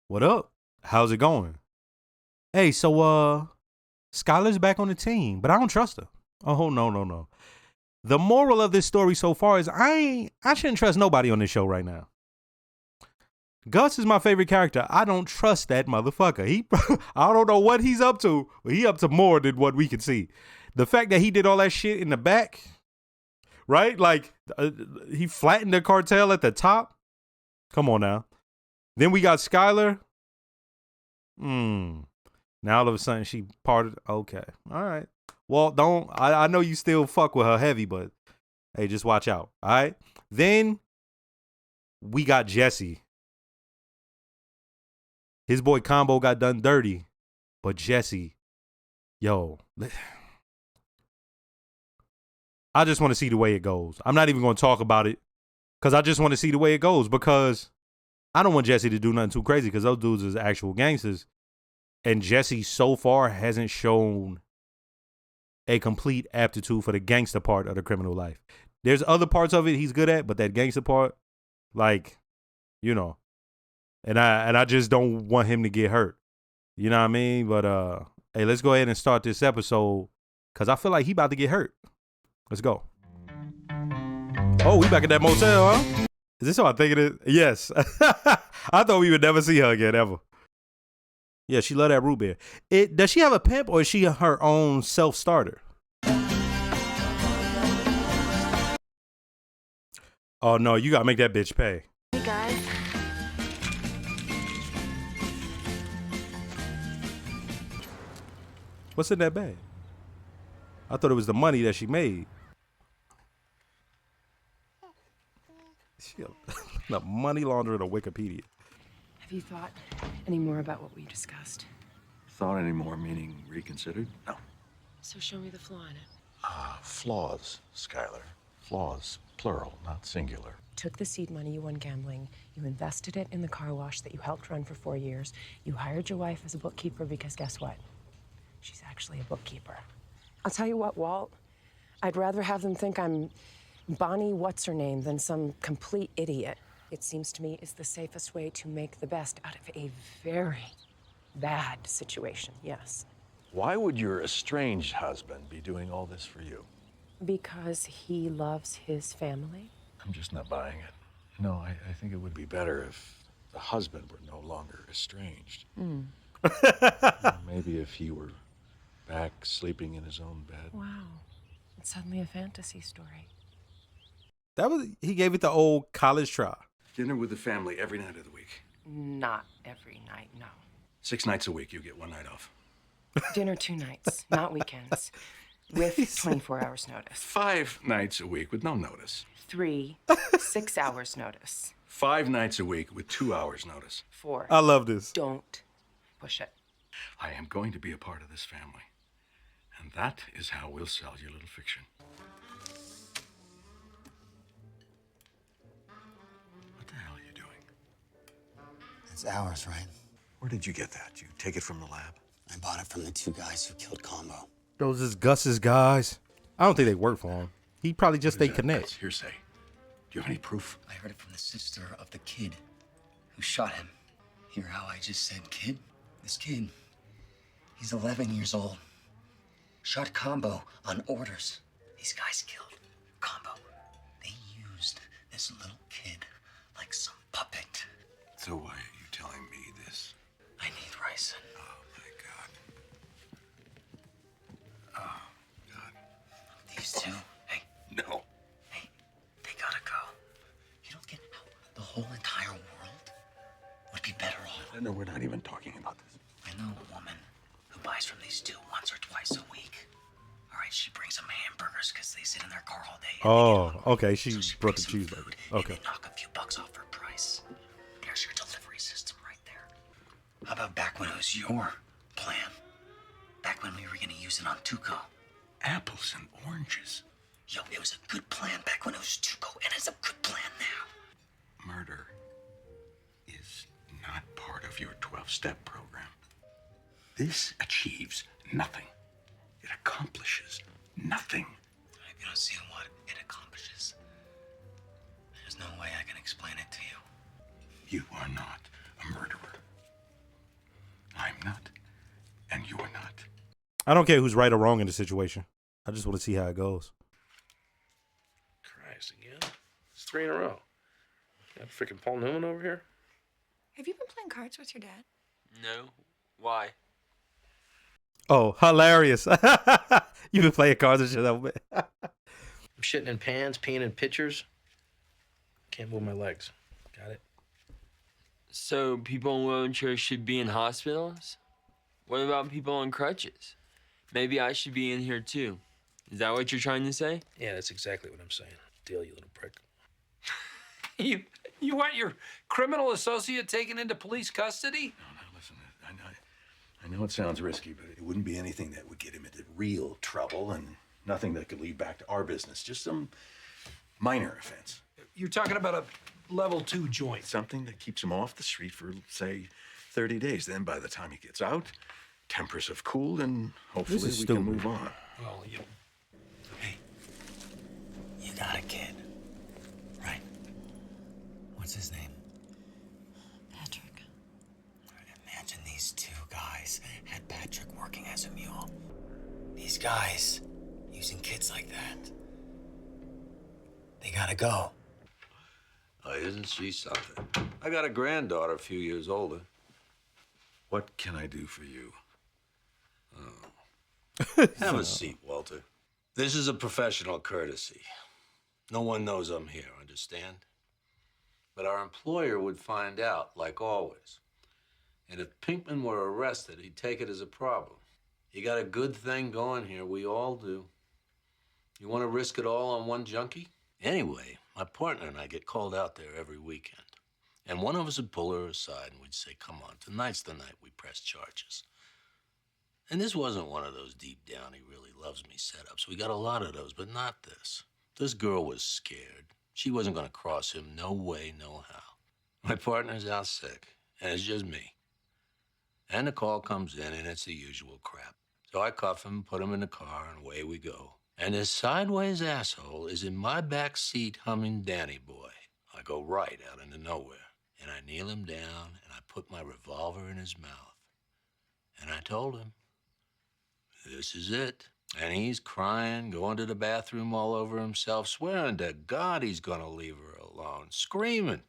What up? How's it going? Hey, so Skylar's back on the team, but I don't trust her. Oh no, no, no. The moral of this story so far is I shouldn't trust nobody on this show right now. Gus is my favorite character. I don't trust that motherfucker. I don't know what he's up to, but he up to more than what we can see. The fact that he did all that shit in the back, right? Like he flattened the cartel at the top. Come on now. Then we got Skylar. Now all of a sudden she parted. Okay. All right. Well, I know you still fuck with her heavy, but hey, just watch out. All right. Then we got Jesse. His boy Combo got done dirty, but Jesse, yo, I just want to see the way it goes. I'm not even going to talk about it because I just want to see the way it goes because I don't want Jesse to do nothing too crazy because those dudes is actual gangsters. And Jesse so far hasn't shown a complete aptitude for the gangster part of the criminal life. There's other parts of it he's good at, but that gangster part, like, you know, and I just don't want him to get hurt. You know what I mean? But hey, let's go ahead and start this episode because I feel like he about to get hurt. Let's go. Oh, we back at that motel, huh? Is this how I think it is? Yes. I thought we would never see her again, ever. Yeah, she love that root beer. Does she have a pimp or is she her own self-starter? Oh, no, you got to make that bitch pay. Hey, guys. What's in that bag? I thought it was the money that she made. She a money launderer to Wikipedia. Have you thought any more about what we discussed? Thought anymore, meaning reconsidered? No. So show me the flaw in it. Flaws, Skylar. Flaws, plural, not singular. Took the seed money you won gambling. You invested it in the car wash that you helped run for 4 years. You hired your wife as a bookkeeper because guess what? She's actually a bookkeeper. I'll tell you what, Walt. I'd rather have them think I'm Bonnie what's-her-name than some complete idiot. It seems to me is the safest way to make the best out of a very bad situation, yes. Why would your estranged husband be doing all this for you? Because he loves his family. I'm just not buying it. No, I think it would be better if the husband were no longer estranged. Maybe if he were back sleeping in his own bed. Wow. It's suddenly a fantasy story. He gave it the old college try. Dinner with the family every night of the week. Not every night, no. 6 nights a week, you get 1 night off. Dinner 2 nights, not weekends. With 24 hours notice. 5 nights a week with no notice. 3, 6 hours notice. 5 nights a week with 2 hours notice. 4. I love this. Don't push it. I am going to be a part of this family. And that is how we'll sell your little fiction. What the hell are you doing? It's ours, right? Where did you get that? You take it from the lab? I bought it from the 2 guys who killed Combo. Those is Gus's guys. I don't think they work for him. He probably just they connect. That's hearsay. Do you have any proof? I heard it from the sister of the kid who shot him. Hear how I just said kid? This kid, he's 11 years old. Shot Combo on orders. These guys killed Combo. They used this little kid like some puppet. So why are you telling me this? I need Ryson. Oh, my God. Oh, God. These 2, hey, No. hey, they gotta go. You don't get how the whole entire world would be better off. No, we're not even talking about this. I know a woman who buys from these 2 once or twice a week. All right, she brings them hamburgers because they sit in their car all day. And Oh, they get hungry. okay. She So brought the brings them cheeseburger. food, Okay. And they knock a few bucks off her price. There's your delivery system right there. How about back when it was your plan? Back when we were going to use it on Tuco. Apples and oranges. Yo, it was a good plan back when it was Tuco, and it's a good plan now. Murder is not part of your 12-step program. This achieves nothing. It accomplishes nothing. You don't see what it accomplishes. There's no way I can explain it to you. You are not a murderer. I'm not, and you're not. I don't care who's right or wrong in the situation. I just want to see how it goes. Christ, again? It's 3 in a row. Got freaking Paul Newman over here? Have you been playing cards with your dad? No. Why? Oh, hilarious. You've been playing cards and shit. I'm shitting in pans, peeing in pitchers. Can't move my legs. Got it? So people in wheelchairs should be in hospitals? What about people on crutches? Maybe I should be in here too. Is that what you're trying to say? Yeah, that's exactly what I'm saying. Deal, you little prick. You want your criminal associate taken into police custody? No, listen, I know it sounds risky, but it wouldn't be anything that would get him into real trouble and nothing that could lead back to our business. Just some minor offense. You're talking about a level 2 joint. Something that keeps him off the street for, say, 30 days. Then by the time he gets out, tempers have cooled and hopefully we can move on. Well, you... Hey, you got a kid, right? What's his name? Patrick. Imagine these 2 guys had Patrick working as a mule. These guys using kids like that. They gotta go. Oh, isn't she something? I got a granddaughter a few years older. What can I do for you? Have a seat, Walter. This is a professional courtesy. No one knows I'm here, understand? But our employer would find out, like always. And if Pinkman were arrested, he'd take it as a problem. You got a good thing going here, we all do. You want to risk it all on one junkie? Anyway, my partner and I get called out there every weekend. And one of us would pull her aside and we'd say, come on, tonight's the night we press charges. And this wasn't one of those deep down, he really loves me setups. We got a lot of those, but not this. This girl was scared. She wasn't gonna cross him, no way, no how. My partner's out sick, and it's just me. And the call comes in, and it's the usual crap. So I cuff him, put him in the car, and away we go. And this sideways asshole is in my back seat humming Danny Boy. I go right out into nowhere, and I kneel him down, and I put my revolver in his mouth. And I told him, this is it. And he's crying, going to the bathroom all over himself, swearing to God he's gonna leave her alone, screaming,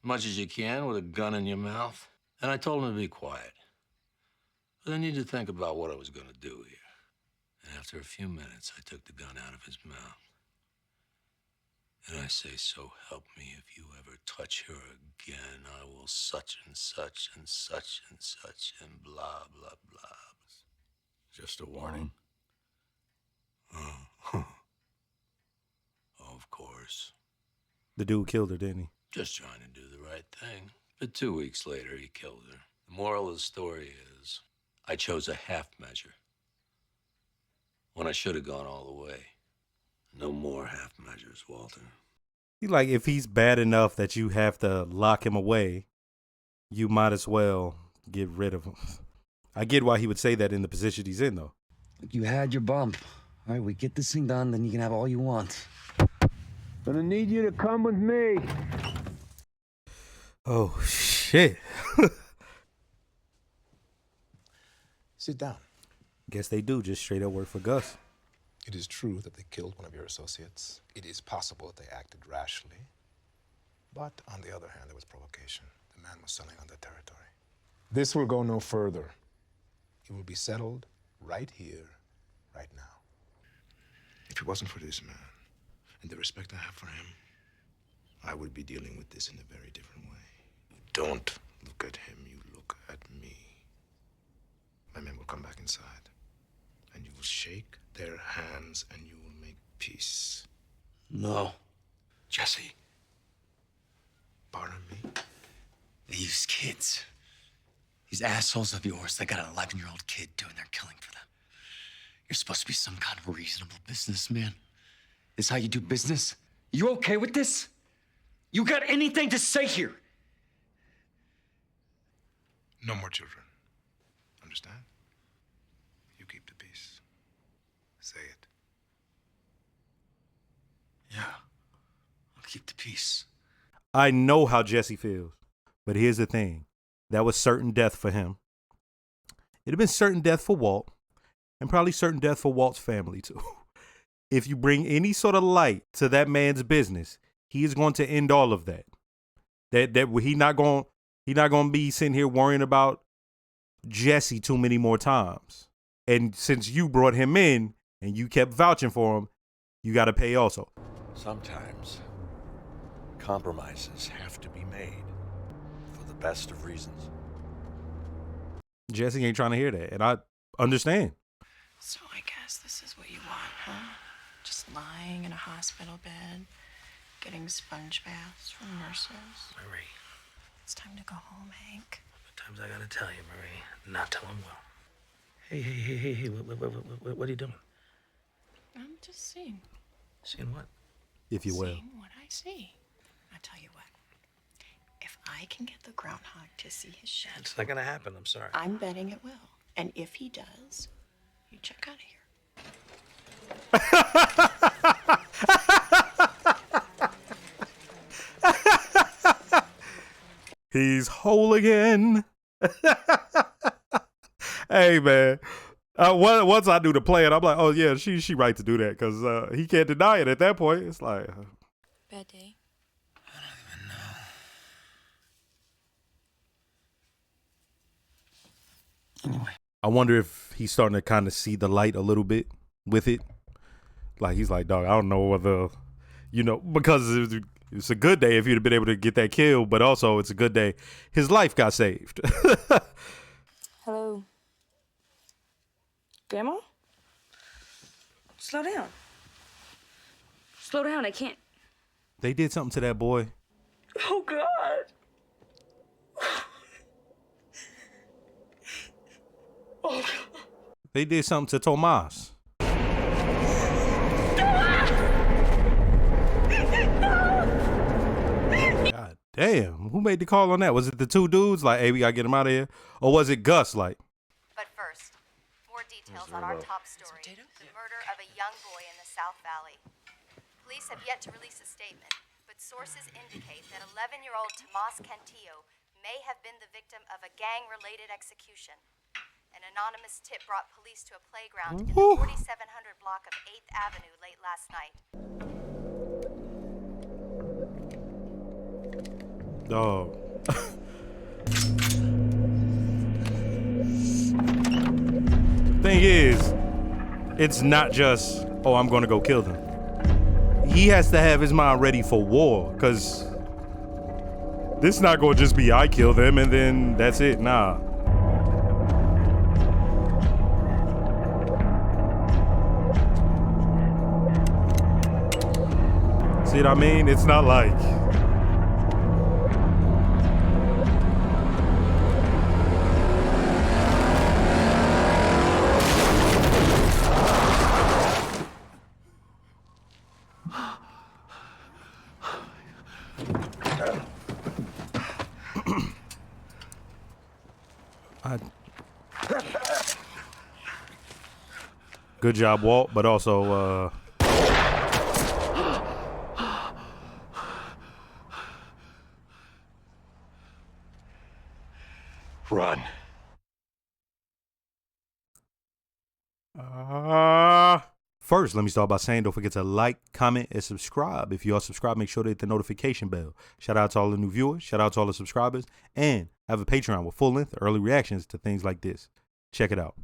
much as you can with a gun in your mouth. And I told him to be quiet. But I needed to think about what I was gonna do here. And after a few minutes, I took the gun out of his mouth. And I say, so help me, if you ever touch her again, I will such and such and such and such and blah, blah, blah. Just a warning. Of course. The dude killed her, didn't he? Just trying to do the right thing. But 2 weeks later, he killed her. The moral of the story is, I chose a half measure when I should have gone all the way. No more half measures, Walter. He like, if he's bad enough that you have to lock him away, you might as well get rid of him. I get why he would say that in the position he's in, though. You had your bump. All right, we get this thing done, then you can have all you want. Gonna need you to come with me. Oh, shit. Sit down. Guess they do just straight up work for Gus. It is true that they killed one of your associates. It is possible that they acted rashly. But on the other hand, there was provocation. The man was selling on their territory. This will go no further. It will be settled right here, right now. If it wasn't for this man and the respect I have for him, I would be dealing with this in a very different way. You don't look at him, you look at me. My men will come back inside, and you will shake their hands, and you will make peace. No. Jesse. Pardon me? These kids. These assholes of yours, they got an 11-year-old kid doing their killing for them. You're supposed to be some kind of reasonable businessman. This how you do business? You okay with this? You got anything to say here? No more children. Understand? You keep the peace. Say it. Yeah. I'll keep the peace. I know how Jesse feels, but here's the thing. That was certain death for him. It'd have been certain death for Walt, and probably certain death for Walt's family too. If you bring any sort of light to that man's business, he is going to end all of that. That he not going to be sitting here worrying about Jesse too many more times. And since you brought him in and you kept vouching for him, you got to pay also. Sometimes compromises have to be made for the best of reasons. Jesse ain't trying to hear that, and I understand. So I guess this is what you want, huh? Just lying in a hospital bed, getting sponge baths from nurses. Marie. It's time to go home, Hank. Times I gotta tell you, Marie, not till I'm well. Hey, what are you doing? I'm just seeing. Seeing what? If you will. Seeing what I see. I tell you what. If I can get the groundhog to see his shed, It's not gonna happen, I'm sorry. I'm betting it will. And if he does, you check out of here. He's whole again. Hey, man. Once I do the plan, I'm like, oh, yeah, she right to do that because he can't deny it at that point. It's like... Bad day. Anyway. I wonder if he's starting to kind of see the light a little bit with it. Like, he's like, dog, I don't know whether, because it's a good day if you'd have been able to get that kill, but also it's a good day his life got saved. Hello. Grandma? Slow down. Slow down, I can't. They did something to that boy. Oh, God. Oh, They did something to Tomas. God damn. Who made the call on that? Was it the two dudes? Like, hey, we gotta get him out of here? Or was it Gus? Like, But first, more details on our top story, the murder of a young boy in the South Valley. Police have yet to release a statement, but sources indicate that 11-year-old Tomas Cantillo may have been the victim of a gang-related execution. An anonymous tip brought police to a playground in the 4700 block of 8th Avenue late last night. dog. Thing is, it's not just, oh, I'm gonna go kill them. He has to have his mind ready for war, because this not gonna just be I kill them and then that's it. Nah. See what I mean? It's not like... Good job, Walt, but also, Run. First, let me start by saying don't forget to like, comment, and subscribe. If you are subscribed, make sure to hit the notification bell. Shout out to all the new viewers. Shout out to all the subscribers. And I have a Patreon with full-length early reactions to things like this. Check it out.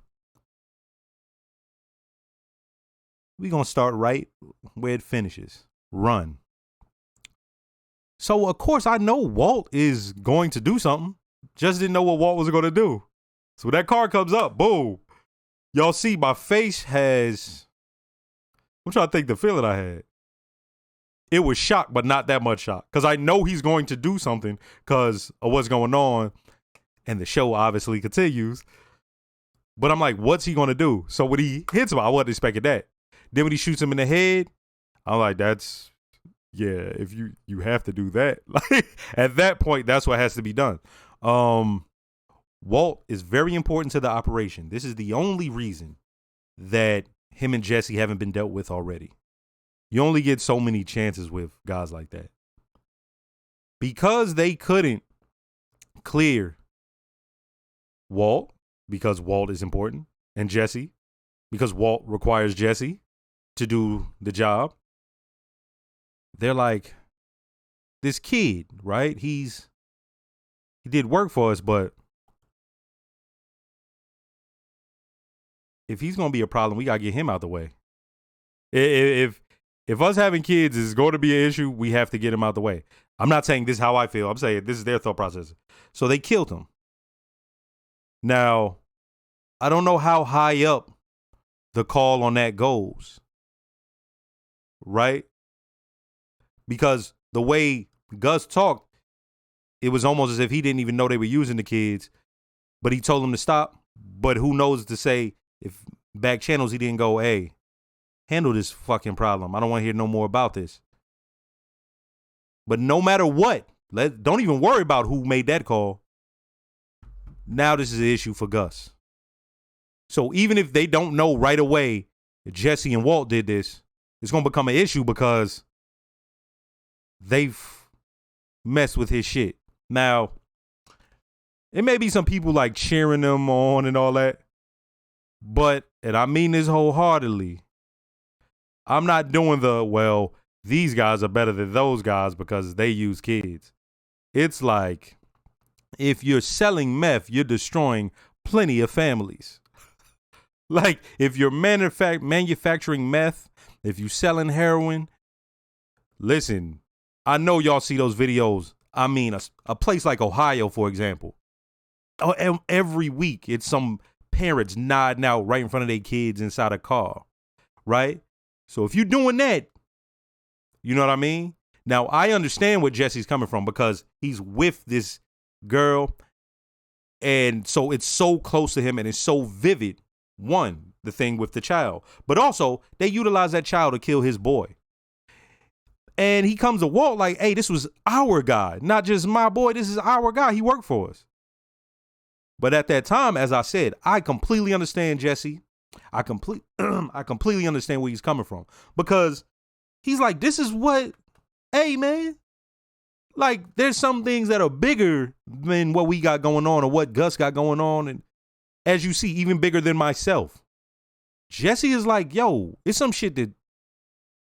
We're going to start right where it finishes. Run. So, of course, I know Walt is going to do something. Just didn't know what Walt was going to do. So when that car comes up, boom. Y'all see my face has... I'm trying to think the feeling I had. It was shock, but not that much shock. Because I know he's going to do something because of what's going on. And the show obviously continues. But I'm like, what's he going to do? So when he hits him, I wasn't expecting that. Then when he shoots him in the head, I'm like, that's... Yeah, if you have to do that. Like, at that point, that's what has to be done. Walt is very important to the operation. This is the only reason that him and Jesse haven't been dealt with already. You only get so many chances with guys like that. Because they couldn't clear Walt, because Walt is important, and Jesse because Walt requires Jesse to do the job. They're like, this kid, right? He did work for us, but if he's gonna be a problem, we gotta get him out the way. If us having kids is going to be an issue, we have to get him out the way. I'm not saying this is how I feel. I'm saying this is their thought process. So they killed him. Now, I don't know how high up the call on that goes, right? Because the way Gus talked, it was almost as if he didn't even know they were using the kids, but he told them to stop. But who knows to say if back channels he didn't go, hey, handle this fucking problem. I don't want to hear no more about this. But no matter what, don't even worry about who made that call. Now this is an issue for Gus. So even if they don't know right away that Jesse and Walt did this, it's going to become an issue because they've messed with his shit. Now, it may be some people like cheering them on and all that, but, and I mean this wholeheartedly, I'm not doing well, these guys are better than those guys because they use kids. It's like, if you're selling meth, you're destroying plenty of families. Like, if you're manufacturing meth, if you're selling heroin, listen, I know y'all see those videos. I mean, a place like Ohio, for example, every week it's some parents nodding out right in front of their kids inside a car, right? So if you're doing that, you know what I mean? Now, I understand where Jesse's coming from because he's with this girl, and so it's so close to him and it's so vivid. One, the thing with the child, but also they utilize that child to kill his boy. And he comes to Walt like, hey, this was our guy, not just my boy. This is our guy. He worked for us. But at that time, as I said, I completely understand Jesse. I completely understand where he's coming from because he's like, this is what, hey, man, like there's some things that are bigger than what we got going on or what Gus got going on. And as you see, even bigger than myself. Jesse is like, yo, it's some shit that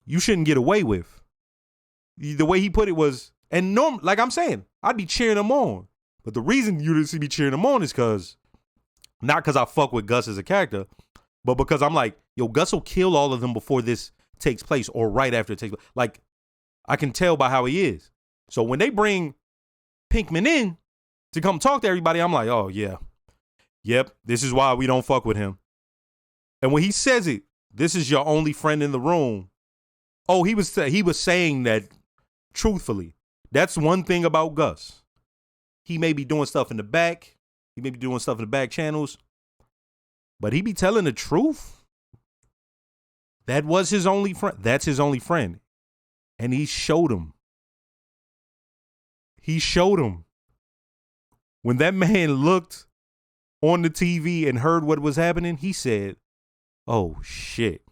you shouldn't get away with. The way he put it was, and like I'm saying, I'd be cheering him on. But the reason you didn't see me cheering him on is not because I fuck with Gus as a character, but because I'm like, yo, Gus will kill all of them before this takes place or right after it takes place. Like, I can tell by how he is. So when they bring Pinkman in to come talk to everybody, I'm like, oh, yeah. Yep, this is why we don't fuck with him. And when he says it, this is your only friend in the room. Oh, he was saying that truthfully. That's one thing about Gus. He may be doing stuff in the back. He may be doing stuff in the back channels. But he be telling the truth. That was his only friend. That's his only friend. And he showed him. He showed him. When that man looked on the TV and heard what was happening, he said, oh, shit.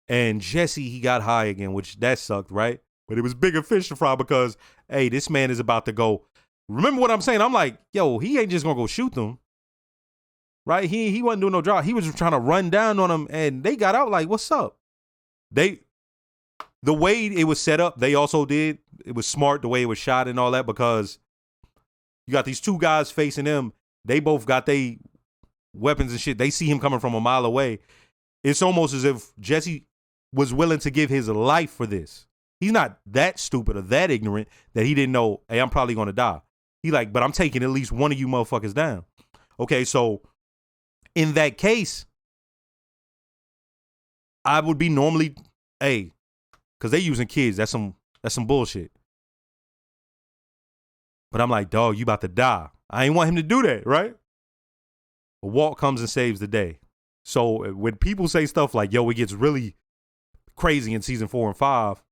And Jesse, he got high again, which that sucked, right? But it was bigger fish to fry because, hey, this man is about to go. Remember what I'm saying? I'm like, yo, he ain't just going to go shoot them. Right? He wasn't doing no job. He was just trying to run down on them, and they got out like, what's up? The way it was set up, they also did. It was smart the way it was shot and all that because you got these two guys facing them. They both got their weapons and shit. They see him coming from a mile away. It's almost as if Jesse was willing to give his life for this. He's not that stupid or that ignorant that he didn't know, hey, I'm probably going to die. He like, but I'm taking at least one of you motherfuckers down. Okay, so in that case, I would be normally, hey, because they using kids. That's some bullshit. But I'm like, dog, you about to die. I ain't want him to do that, right? But Walt comes and saves the day. So when people say stuff like, yo, it gets really crazy in season 4 and 5,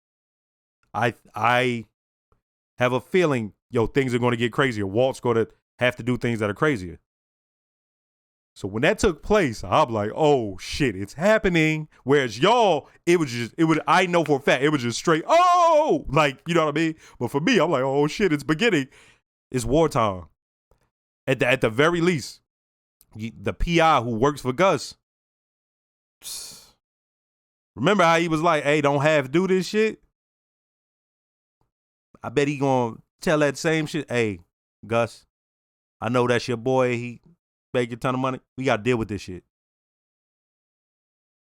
I have a feeling, yo, things are going to get crazier. Walt's going to have to do things that are crazier. So when that took place, I'm like, oh shit, it's happening. Whereas y'all, I know for a fact, it was just straight, oh, like, you know what I mean? But for me, I'm like, oh shit, it's beginning. It's wartime. At the very least, the PI who works for Gus. Remember how he was like, "Hey, don't have to do this shit." I bet he gonna tell that same shit. Hey, Gus, I know that's your boy. He make a ton of money. We gotta deal with this shit.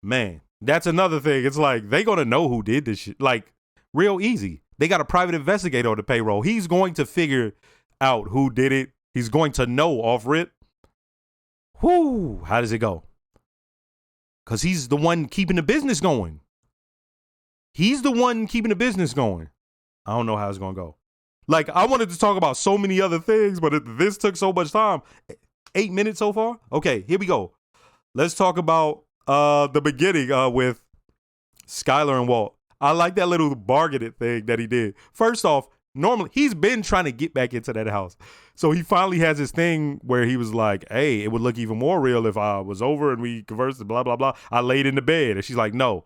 Man, that's another thing. It's like they gonna know who did this shit. Like real easy. They got a private investigator on the payroll. He's going to figure out who did it. He's going to know off rip. Whoo, how does it go? Because he's the one keeping the business going. He's the one keeping the business going. I don't know how it's going to go. Like, I wanted to talk about so many other things, but this took so much time. 8 minutes so far? Okay, here we go. Let's talk about the beginning with Skylar and Walt. I like that little bargaining thing that he did. First off, normally, he's been trying to get back into that house. So he finally has this thing where he was like, hey, it would look even more real if I was over and we conversed, blah, blah, blah. I laid in the bed. And she's like, no.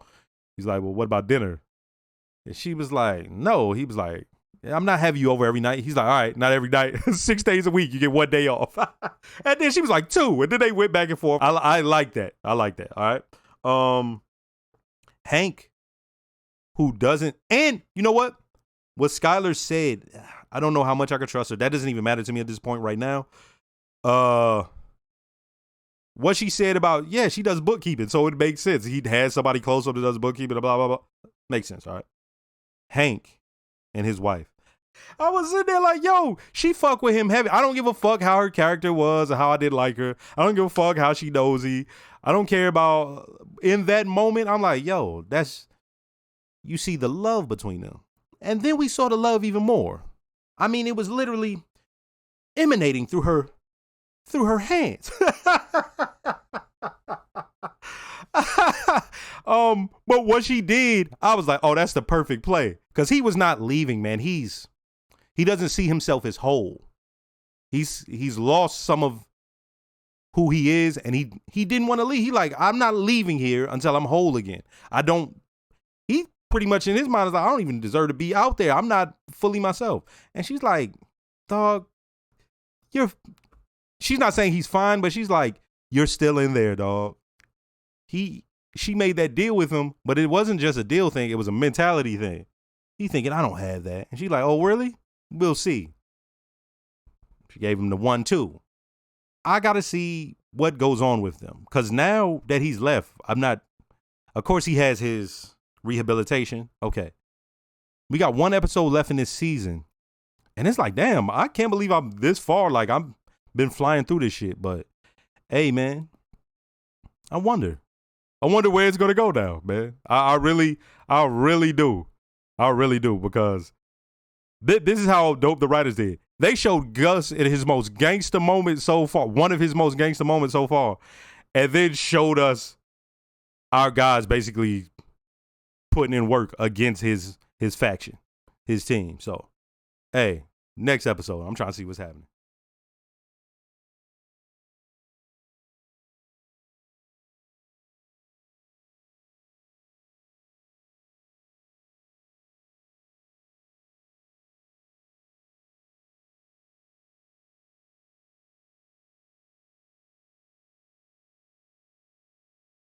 He's like, well, what about dinner? And she was like, no. He was like, I'm not having you over every night. He's like, all right, not every night. 6 days a week, you get 1 day off. And then she was like, 2. And then they went back and forth. I like that. I like that. All right. Hank, who doesn't, and you know what? What Skylar said, I don't know how much I can trust her. That doesn't even matter to me at this point right now. What she said about, yeah, she does bookkeeping, so it makes sense. He has somebody close up that does bookkeeping, blah, blah, blah. Makes sense, all right? Hank and his wife. I was sitting there like, yo, she fuck with him heavy. I don't give a fuck how her character was or how I did like her. I don't give a fuck how she nosy. I don't care about, in that moment, I'm like, yo, you see the love between them. And then we saw the love even more. I mean, it was literally emanating through her hands. But what she did, I was like, oh, that's the perfect play. Because he was not leaving, man. He doesn't see himself as whole. He's lost some of who he is, and he didn't want to leave. He like, I'm not leaving here until I'm whole again. He pretty much in his mind is like, I don't even deserve to be out there. I'm not fully myself. And she's like, dog, she's not saying he's fine, but she's like, you're still in there, dog. She made that deal with him, but it wasn't just a deal thing. It was a mentality thing. He thinking, I don't have that. And she's like, oh, really? We'll see. She gave him the 1-2. I got to see what goes on with them. Because now that he's left, of course he has his rehabilitation. Okay. We got 1 episode left in this season. And it's like, damn, I can't believe I'm this far. Like, I've been flying through this shit. But, hey, man, I wonder where it's going to go now, man. I really do. I really do, because this is how dope the writers did. They showed Gus in his most gangster moment so far, one of his most gangster moments so far, and then showed us our guys basically putting in work against his faction, his team. So, hey, next episode, I'm trying to see what's happening.